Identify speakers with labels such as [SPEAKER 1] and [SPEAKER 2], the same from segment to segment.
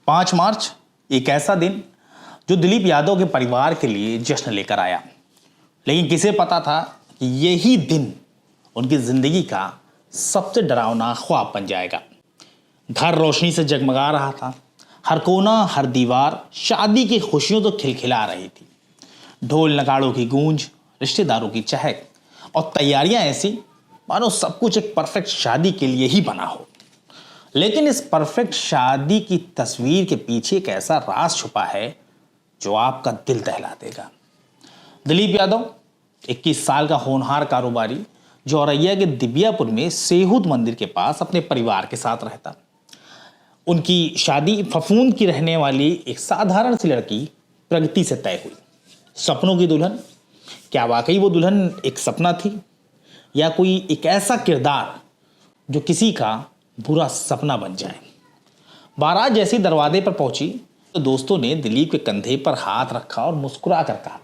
[SPEAKER 1] 5 मार्च एक ऐसा दिन जो दिलीप यादव के परिवार के लिए जश्न लेकर आया, लेकिन किसे पता था कि यही दिन उनकी जिंदगी का सबसे डरावना ख्वाब बन जाएगा। घर रोशनी से जगमगा रहा था, हर कोना हर दीवार शादी की खुशियों तो खिलखिला रही थी। ढोल नगाड़ों की गूंज, रिश्तेदारों की चहक और तैयारियां ऐसी मानो सब कुछ एक परफेक्ट शादी के लिए ही बना हो। लेकिन इस परफेक्ट शादी की तस्वीर के पीछे एक ऐसा राज छुपा है जो आपका दिल दहला देगा। दिलीप यादव 21 साल का होनहार कारोबारी जो औरैया के दिबियापुर में सेहुद मंदिर के पास अपने परिवार के साथ रहता। उनकी शादी फफूंद की रहने वाली एक साधारण सी लड़की प्रगति से तय हुई। सपनों की दुल्हन, क्या वाकई वो दुल्हन एक सपना थी या कोई एक ऐसा किरदार जो किसी का बुरा सपना बन जाए। बारात जैसी दरवाजे पर पहुंची तो दोस्तों ने दिलीप के कंधे पर हाथ रखा और मुस्कुरा कर कहा,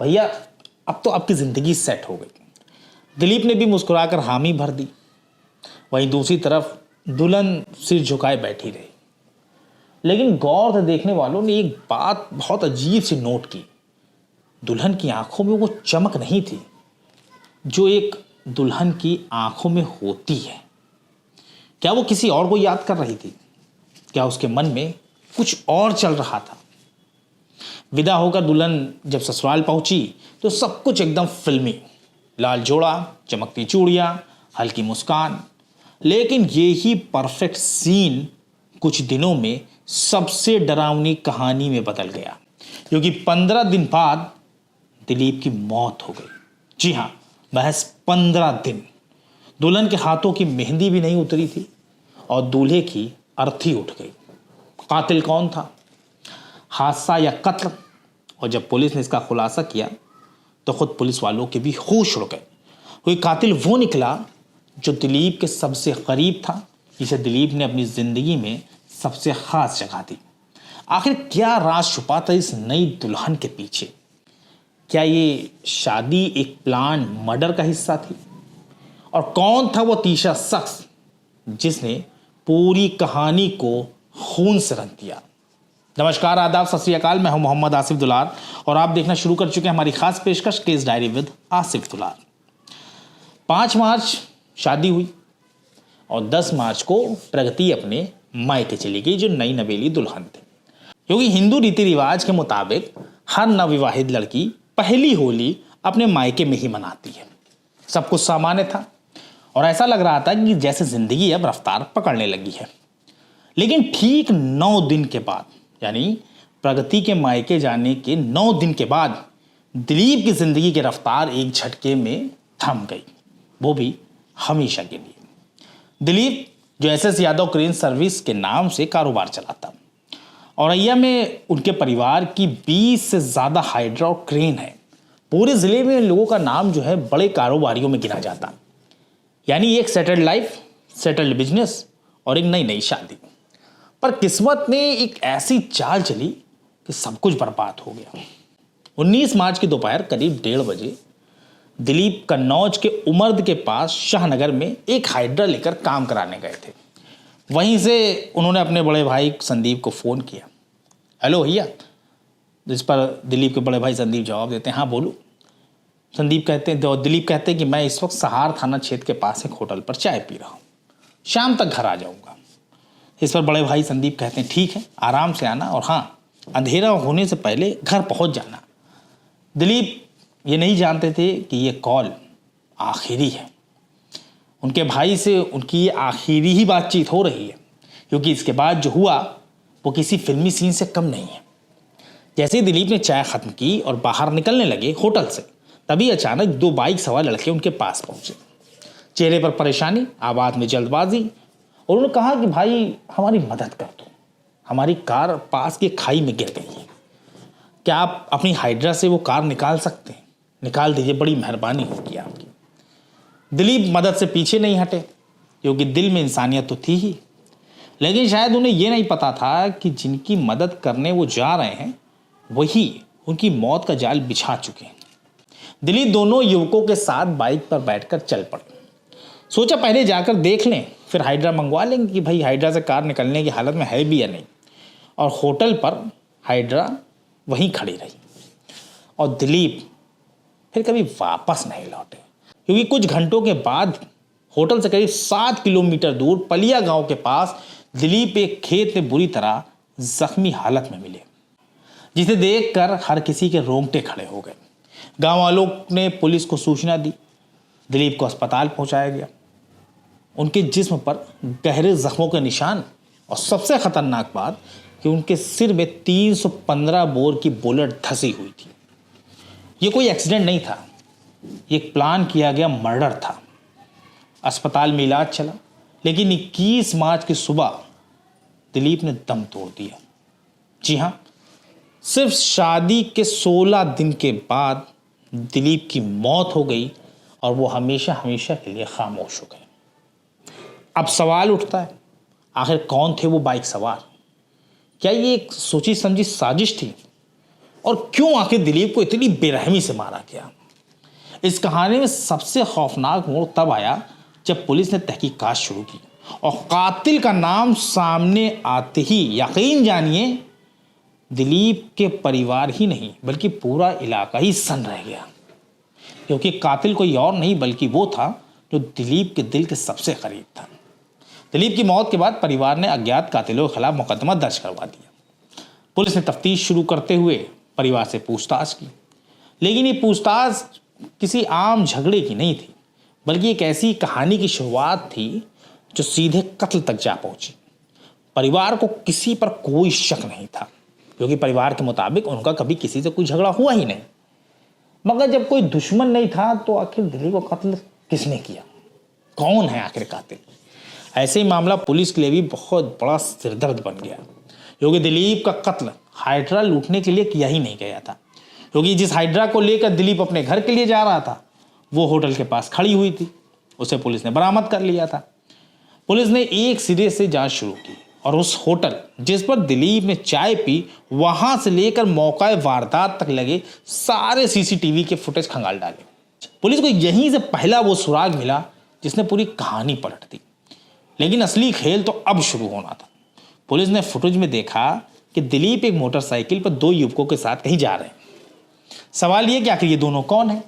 [SPEAKER 1] भैया अब तो आपकी जिंदगी सेट हो गई। दिलीप ने भी मुस्कुराकर हामी भर दी। वहीं दूसरी तरफ दुल्हन सिर झुकाए बैठी रही। लेकिन गौर से देखने वालों ने एक बात बहुत अजीब सी नोट की। दुल्हन की आंखों में वो चमक नहीं थी जो एक दुल्हन की आंखों में होती है। क्या वो किसी और को याद कर रही थी? क्या उसके मन में कुछ और चल रहा था? विदा होकर दुल्हन जब ससुराल पहुंची तो सब कुछ एकदम फिल्मी, लाल जोड़ा, चमकती चूड़ियां, हल्की मुस्कान। लेकिन ये ही परफेक्ट सीन कुछ दिनों में सबसे डरावनी कहानी में बदल गया, क्योंकि 15 दिन बाद दिलीप की मौत हो गई। जी हाँ, महज 15 दिन। दुल्हन के हाथों की मेहंदी भी नहीं उतरी थी और दूल्हे की अर्थी उठ गई। कातिल कौन था? हादसा या कत्ल? और जब पुलिस ने इसका खुलासा किया तो खुद पुलिस वालों के भी होश उड़ गए। कोई कातिल वो निकला जो दिलीप के सबसे करीब था, जिसे दिलीप ने अपनी जिंदगी में सबसे खास जगह दी। आखिर क्या राज छुपा था इस नई दुल्हन के पीछे? क्या ये शादी एक प्लान मर्डर का हिस्सा थी? और कौन था वो तीसरा शख्स जिसने पूरी कहानी को खून से रंग दिया? नमस्कार, आदाब, सत श्री अकाल। मैं हूं मोहम्मद आसिफ दुलार और आप देखना शुरू कर चुके हैं हमारी खास पेशकश केस डायरी विद आसिफ दुलार। 5 मार्च शादी हुई और 10 मार्च को प्रगति अपने मायके चली गई, जो नई नवेली दुल्हन थी। क्योंकि हिंदू रीति रिवाज के मुताबिक हर नवविवाहित लड़की पहली होली अपने मायके में ही मनाती है। सब कुछ सामान्य था और ऐसा लग रहा था कि जैसे जिंदगी अब रफ्तार पकड़ने लगी है। लेकिन ठीक 9 दिन के बाद, यानी प्रगति के मायके जाने के 9 दिन के बाद, दिलीप की जिंदगी की रफ्तार एक झटके में थम गई, वो भी हमेशा के लिए। दिलीप जो एसएस यादव क्रेन सर्विस के नाम से कारोबार चलाता, औरैया में उनके परिवार की 20 से ज़्यादा हाइड्रा और क्रेन है। पूरे ज़िले में लोगों का नाम जो है बड़े कारोबारियों में गिना जाता। यानी एक सेटल्ड लाइफ, सेटल्ड बिजनेस और एक नई नई शादी। पर किस्मत ने एक ऐसी चाल चली कि सब कुछ बर्बाद हो गया। 19 मार्च की दोपहर करीब 1:30 बजे दिलीप कन्नौज के उमर्द के पास शाहनगर में एक हाइड्रा लेकर काम कराने गए थे। वहीं से उन्होंने अपने बड़े भाई संदीप को फ़ोन किया। हेलो भैया। जिस पर दिलीप के बड़े भाई संदीप जवाब देते हैं, हाँ बोलो। दिलीप कहते हैं कि मैं इस वक्त सहार थाना क्षेत्र के पास एक होटल पर चाय पी रहा हूँ, शाम तक घर आ जाऊँगा। इस पर बड़े भाई संदीप कहते हैं, ठीक है, आराम से आना और हाँ, अंधेरा होने से पहले घर पहुँच जाना। दिलीप ये नहीं जानते थे कि ये कॉल आखिरी है। उनके भाई से उनकी ये आखिरी ही बातचीत हो रही है, क्योंकि इसके बाद जो हुआ वो किसी फिल्मी सीन से कम नहीं है। जैसे ही दिलीप ने चाय ख़त्म की और बाहर निकलने लगे होटल से, तभी अचानक 2 बाइक सवार लड़के उनके पास पहुंचे। चेहरे पर परेशानी, आवाज़ में जल्दबाजी, और उन्होंने कहा कि भाई हमारी मदद कर दो, हमारी कार पास की खाई में गिर गई है। क्या आप अपनी हाइड्रा से वो कार निकाल सकते हैं? निकाल दीजिए, बड़ी मेहरबानी होगी आपकी। दिलीप मदद से पीछे नहीं हटे, क्योंकि दिल में इंसानियत तो थी ही। लेकिन शायद उन्हें यह नहीं पता था कि जिनकी मदद करने वो जा रहे हैं वही उनकी मौत का जाल बिछा चुके हैं। दिलीप दोनों युवकों के साथ बाइक पर बैठकर चल पड़े। सोचा पहले जाकर देख लें, फिर हाइड्रा मंगवा लेंगे कि भाई हाइड्रा से कार निकलने की हालत में है भी या नहीं। और होटल पर हाइड्रा वहीं खड़ी रही और दिलीप फिर कभी वापस नहीं लौटे, क्योंकि कुछ घंटों के बाद होटल से करीब 7 किलोमीटर दूर पलिया गांव के पास दिलीप एक खेत में बुरी तरह जख्मी हालत में मिले, जिसे देखकर हर किसी के रोंगटे खड़े हो गए। गांव वालों ने पुलिस को सूचना दी, दिलीप को अस्पताल पहुंचाया गया। उनके जिस्म पर गहरे जख्मों के निशान और सबसे खतरनाक बात कि उनके सिर में 315 बोर की बुलेट धंसी हुई थी। ये कोई एक्सीडेंट नहीं था, ये एक प्लान किया गया मर्डर था। अस्पताल में इलाज चला, लेकिन 21 मार्च की सुबह दिलीप ने दम तोड़ दिया। जी हाँ, सिर्फ शादी के 16 दिन के बाद दिलीप की मौत हो गई और वो हमेशा हमेशा के लिए खामोश हो गए। अब सवाल उठता है, आखिर कौन थे वो बाइक सवार? क्या ये एक सोची समझी साजिश थी? और क्यों आखिर दिलीप को इतनी बेरहमी से मारा गया? इस कहानी में सबसे खौफनाक मोड़ तब आया जब पुलिस ने तहकीकात शुरू की और कातिल का नाम सामने आते ही यकीन जानिए दिलीप के परिवार ही नहीं बल्कि पूरा इलाका ही सन रह गया, क्योंकि कातिल कोई और नहीं बल्कि वो था जो दिलीप के दिल के सबसे करीब था। दिलीप की मौत के बाद परिवार ने अज्ञात कातिलों के खिलाफ मुकदमा दर्ज करवा दिया। पुलिस ने तफ्तीश शुरू करते हुए परिवार से पूछताछ की, लेकिन ये पूछताछ किसी आम झगड़े की नहीं थी, बल्कि एक ऐसी कहानी की शुरुआत थी जो सीधे कत्ल तक जा पहुंची। परिवार को किसी पर कोई शक नहीं था, क्योंकि परिवार के मुताबिक उनका कभी किसी से कोई झगड़ा हुआ ही नहीं। मगर जब कोई दुश्मन नहीं था तो आखिर दिलीप को कत्ल किसने किया? कौन है आखिर कातिल? ऐसे ही मामला पुलिस के लिए भी बहुत बड़ा सिरदर्द बन गया, क्योंकि दिलीप का कत्ल हाइड्रा लूटने के लिए किया ही नहीं गया था, क्योंकि जिस हाइड्रा को लेकर दिलीप अपने घर के लिए जा रहा था वो होटल के पास खड़ी हुई थी। उसे पुलिस ने बरामद कर लिया था। पुलिस ने एक सिरे से जांच शुरू की और उस होटल जिस पर दिलीप ने चाय पी वहां से लेकर मौका वारदात तक लगे सारे सीसीटीवी के फुटेज खंगाल डाले। पुलिस को यहीं से पहला वो सुराग मिला जिसने पूरी कहानी पलट दी। लेकिन असली खेल तो अब शुरू होना था। पुलिस ने फुटेज में देखा कि दिलीप एक मोटरसाइकिल पर 2 युवकों के साथ कहीं जा रहे हैं। सवाल यह कि आखिर ये दोनों कौन है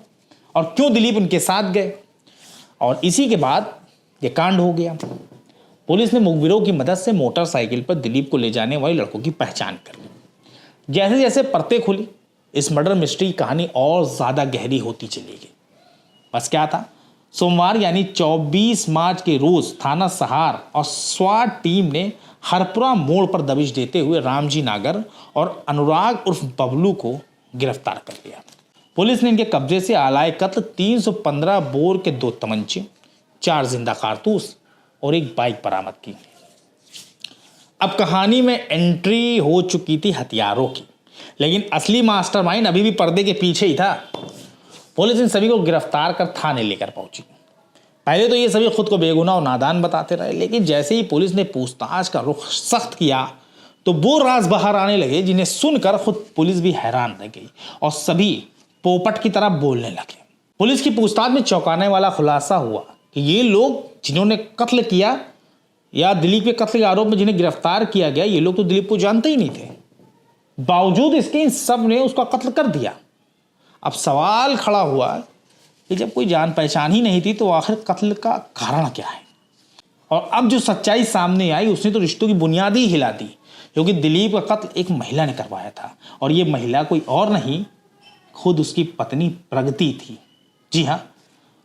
[SPEAKER 1] और क्यों दिलीप उनके साथ गए? और इसी के बाद ये कांड हो गया। पुलिस ने मुखबिरों की मदद से मोटरसाइकिल पर दिलीप को ले जाने वाले लड़कों की पहचान कर ली। जैसे जैसे परतें खुली, इस मर्डर मिस्ट्री की कहानी और ज्यादा गहरी होती चली गई। बस क्या था, सोमवार यानी 24 मार्च के रोज थाना सहार और स्वाट टीम ने हरपुरा मोड़ पर दबिश देते हुए रामजी नागर और अनुराग उर्फ बबलू को गिरफ्तार कर लिया। पुलिस ने इनके कब्जे से आलाए कत्ल 315 बोर के 2 तमंचे, 4 जिंदा कारतूस और एक बाइक बरामद की। अब कहानी में एंट्री हो चुकी थी हथियारों की, लेकिन असली मास्टरमाइंड अभी भी पर्दे के पीछे ही था। पुलिस इन सभी को गिरफ्तार कर थाने लेकर पहुंची। पहले तो ये सभी खुद को बेगुनाह और नादान बताते रहे, लेकिन जैसे ही पुलिस ने पूछताछ का रुख सख्त किया तो वो राज बाहर आने लगे जिन्हें सुनकर खुद पुलिस भी हैरान रह गई और सभी पोपट की तरह बोलने लगे। पुलिस की पूछताछ में चौंकाने वाला खुलासा हुआ कि ये लोग जिन्होंने कत्ल किया या दिलीप के कत्ल के आरोप में जिन्हें गिरफ्तार किया गया, ये लोग तो दिलीप को जानते ही नहीं थे। बावजूद इसके इन सब ने उसका कत्ल कर दिया। अब सवाल खड़ा हुआ कि जब कोई जान पहचान ही नहीं थी तो आखिर कत्ल का कारण क्या है? और अब जो सच्चाई सामने आई उसने तो रिश्तों की बुनियाद ही हिला दी, क्योंकि दिलीप का कत्ल एक महिला ने करवाया था और ये महिला कोई और नहीं, खुद उसकी पत्नी प्रगति थी। जी हाँ,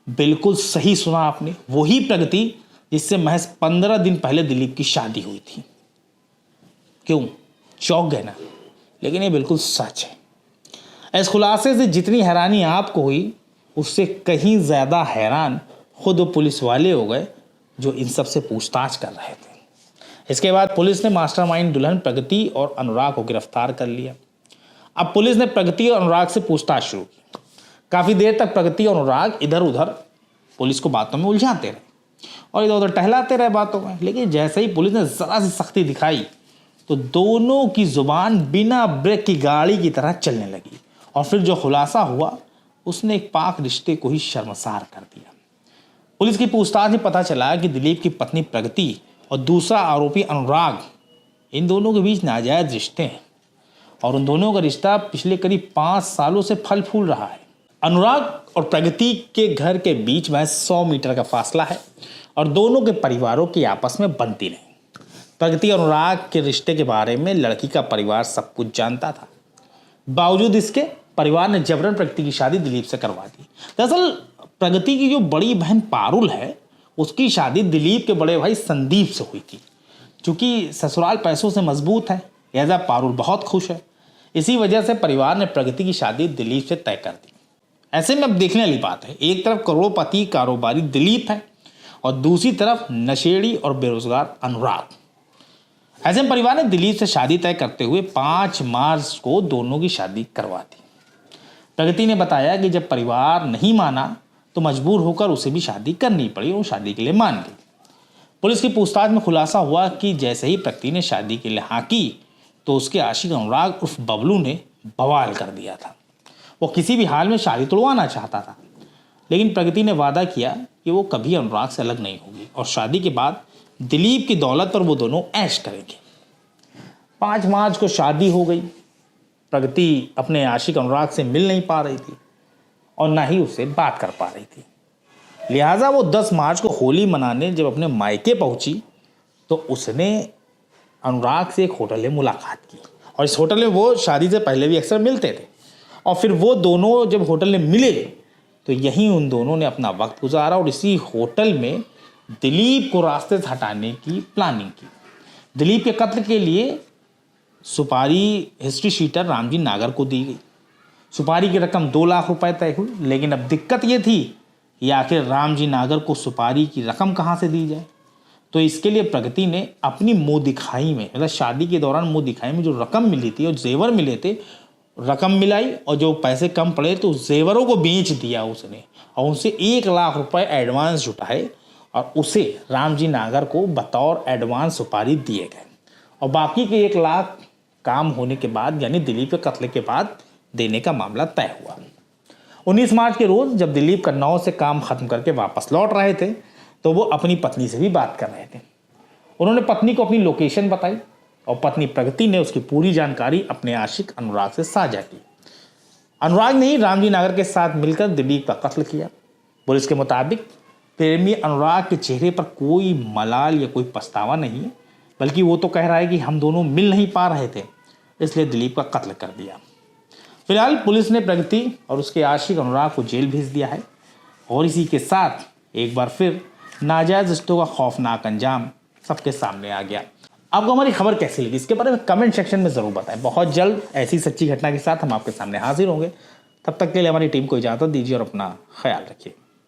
[SPEAKER 1] बिल्कुल सही सुना आपने, वही प्रगति जिससे महज 15 दिन पहले दिलीप की शादी हुई थी। क्यों चौंक गए ना? लेकिन ये बिल्कुल सच है। इस खुलासे से जितनी हैरानी आपको हुई उससे कहीं ज़्यादा हैरान खुद वो पुलिस वाले हो गए जो इन सब से पूछताछ कर रहे थे। इसके बाद पुलिस ने मास्टरमाइंड दुल्हन प्रगति और अनुराग को गिरफ्तार कर लिया। अब पुलिस ने प्रगति और अनुराग से पूछताछ शुरू की। काफ़ी देर तक प्रगति और अनुराग इधर उधर पुलिस को बातों में उलझाते रहे और इधर उधर टहलाते रहे बातों में, लेकिन जैसे ही पुलिस ने ज़रा सी सख्ती दिखाई तो दोनों की जुबान बिना ब्रेक की गाड़ी की तरह चलने लगी और फिर जो खुलासा हुआ उसने एक पाक रिश्ते को ही शर्मसार कर दिया। पुलिस की पूछताछ में पता चला कि दिलीप की पत्नी प्रगति और दूसरा आरोपी अनुराग, इन दोनों के बीच नाजायज रिश्ते हैं और उन दोनों का रिश्ता पिछले करीब 5 सालों से फल फूल रहा है। अनुराग और प्रगति के घर के बीच में 100 मीटर का फासला है और दोनों के परिवारों की आपस में बनती नहीं। प्रगति और अनुराग के रिश्ते के बारे में लड़की का परिवार सब कुछ जानता था। बावजूद इसके परिवार ने जबरन प्रगति की शादी दिलीप से करवा दी। दरअसल प्रगति की जो बड़ी बहन पारुल है, उसकी शादी दिलीप के बड़े भाई संदीप से हुई थी। चूंकि ससुराल पैसों से मजबूत है, लिहाजा पारुल बहुत खुश है। इसी वजह से परिवार ने प्रगति की शादी दिलीप से तय कर दी। ऐसे में अब देखने वाली बात है, एक तरफ करोड़पति कारोबारी दिलीप है और दूसरी तरफ नशेड़ी और बेरोजगार अनुराग। ऐसे में परिवार ने दिलीप से शादी तय करते हुए 5 मार्च को दोनों की शादी करवा दी। प्रगति ने बताया कि जब परिवार नहीं माना तो मजबूर होकर उसे भी शादी करनी पड़ी और शादी के लिए मान गई। पुलिस की पूछताछ में खुलासा हुआ कि जैसे ही प्रगति ने शादी के लिए हाँ की तो उसके आशिक अनुराग उर्फ बबलू ने बवाल कर दिया था। वो किसी भी हाल में शादी तोड़वाना चाहता था, लेकिन प्रगति ने वादा किया कि वो कभी अनुराग से अलग नहीं होगी और शादी के बाद दिलीप की दौलत पर वो दोनों ऐश करेंगे। 5 मार्च को शादी हो गई। प्रगति अपने आशिक अनुराग से मिल नहीं पा रही थी और ना ही उससे बात कर पा रही थी। लिहाजा वो 10 मार्च को होली मनाने जब अपने मायके पहुंची तो उसने अनुराग से एक होटल में मुलाकात की और इस होटल में वो शादी से पहले भी अक्सर मिलते थे और फिर वो दोनों जब होटल में मिले तो यहीं उन दोनों ने अपना वक्त गुजारा और इसी होटल में दिलीप को रास्ते से हटाने की प्लानिंग की। दिलीप के कत्ल के लिए सुपारी हिस्ट्री शीटर रामजी नागर को दी गई। सुपारी की रकम 2 लाख रुपए तय हुई, लेकिन अब दिक्कत ये थी कि आखिर रामजी नागर को सुपारी की रकम कहाँ से दी जाए। तो इसके लिए प्रगति ने अपनी मुँह दिखाई में, मतलब शादी के दौरान मुँह दिखाई में जो रकम मिली थी और जेवर मिले थे, रकम मिलाई और जो पैसे कम पड़े तो जेवरों को बेच दिया उसने और उनसे 1 लाख रुपए एडवांस जुटाए और उसे रामजी नागर को बतौर एडवांस सुपारी दिए गए और बाकी के 1 लाख काम होने के बाद यानी दिलीप के कत्ल के बाद देने का मामला तय हुआ। 19 मार्च के रोज जब दिलीप कन्नौज से काम खत्म करके वापस लौट रहे थे तो वो अपनी पत्नी से भी बात कर रहे थे। उन्होंने पत्नी को अपनी लोकेशन बताई और पत्नी प्रगति ने उसकी पूरी जानकारी अपने आशिक अनुराग से साझा की। अनुराग ने ही रामजी नागर के साथ मिलकर दिलीप का कत्ल किया। पुलिस के मुताबिक प्रेमी अनुराग के चेहरे पर कोई मलाल या कोई पछतावा नहीं है, बल्कि वो तो कह रहा है कि हम दोनों मिल नहीं पा रहे थे, इसलिए दिलीप का कत्ल कर दिया। फिलहाल पुलिस ने प्रगति और उसके आशिक अनुराग को जेल भेज दिया है और इसी के साथ एक बार फिर नाजायज रिश्तों का खौफनाक अंजाम सबके सामने आ गया। आपको हमारी खबर कैसी लगी इसके बारे में कमेंट सेक्शन में ज़रूर बताएं। बहुत जल्द ऐसी सच्ची घटना के साथ हम आपके सामने हाजिर होंगे। तब तक के लिए हमारी टीम को इजाज़त दीजिए और अपना ख्याल रखिए।